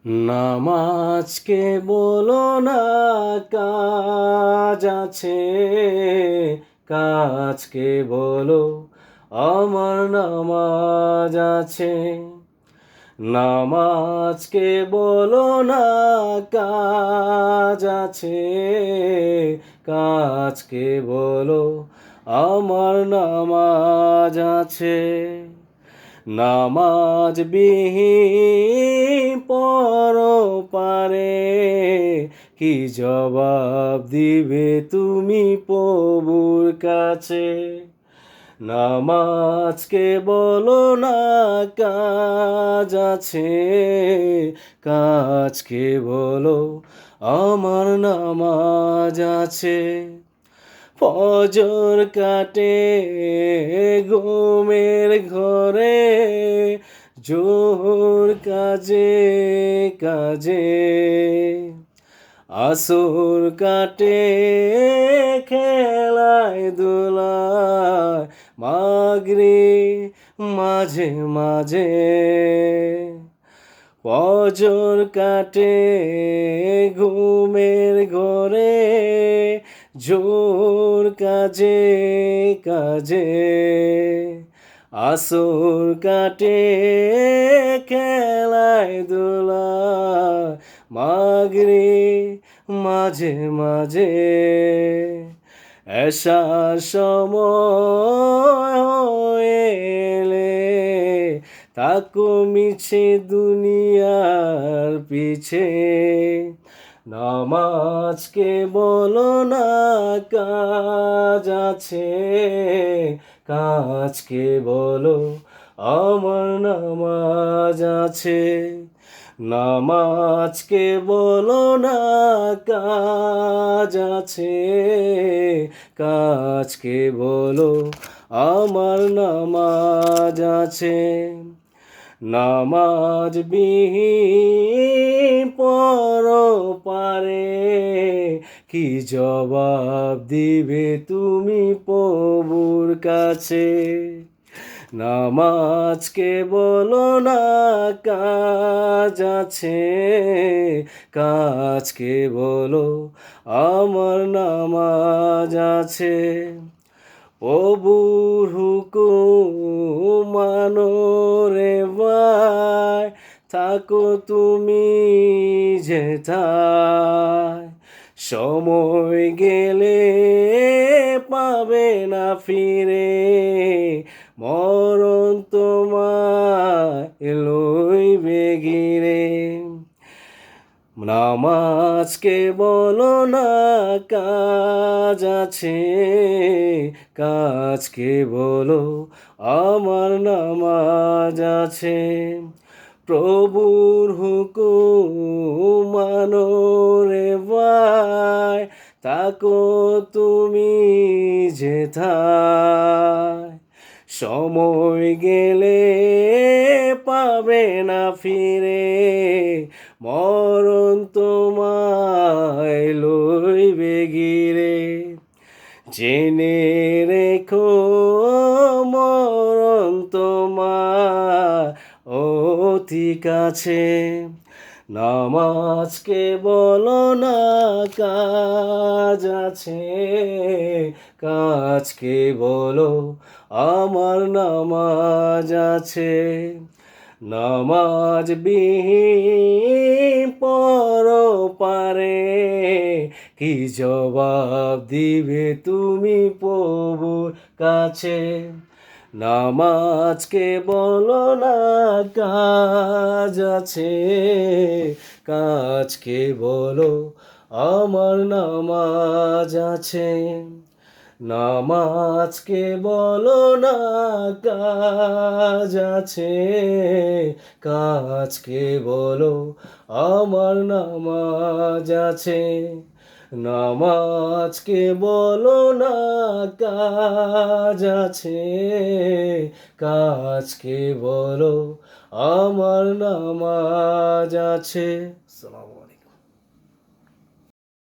নামাজকে বলো না কাজ আছে, কাজকে বলো আমার নামাজ আছে। নামাজকে বলো না কাজ আছে, কাজকে বলো আমার নামাজ আছে। নামাজ বিহীন পরপারে কি জবাব দিবে তুমি প্রভুর কাছে? নামাজকে বলো না কাজ আছে, কাজকে বলো আমার নামাজ আছে। ফজর কাটে ঘুমের ঘরে, জোহর কাজে কাজে, আসর কাটে খেলায় দোলায়, মাগরিব মাঝে মাঝে। ফজর কাটে ঘুমের ঘরে, জোর কাজে কাজে, আসর কাটে খেলায় দোলায়, মাগরিব মাঝে মাঝে। এশার সময় হয়ে এলে তাকো মিছে দুনিয়ার পিছে। নামাজকে বলো না কাজ আছে, কাজকে বলো আমার নামাজ আছে। নামাজকে বলো না কাজ আছে, কাজকে বলো আমার নামাজ আছে। নামাজ বিহীন পরপারে কি জবাব দিবে তুমি প্রভুর কাছে? নামাজকে বলো না কাজ আছে, কাজকে বলো আমার নামাজ আছে। প্রভুর হুকুম মানো রে ভাই, থাকো তুমি যেথায়। সময় গেলে পাবে না ফিরে, মরণ তোমায় লইবে ঘিরে। নামাজকে বলো না কাজ আছে, কাজকে বলো আমার নামাজ আছে। প্রভুর হুকুম মানো রে ভাই, থাকো তুমি যেথায়। সময় গেলে পাবে না ফিরে, মরণ তোমায় লইবে ঘিরে। জেনে রেখো মরণ তোমার অতি কাছে। নামাজকে বলো না কাজ আছে, কাজকে বলো আমার নামাজ আছে। নামাজ বিহীন পরপারে কি জবাব দিবে তুমি প্রভুর কাছে? নামাজকে বলো না কাজ আছে, কাজকে বলো আমার নামাজ আছে। নামাজকে বলো না কাজ আছে, কাজকে বলো আমার নামাজ আছে। নামাজকে বলো না কাজ আছে, কাজকে বলো আমার নামাজ আছে। আসসালামু আলাইকুম।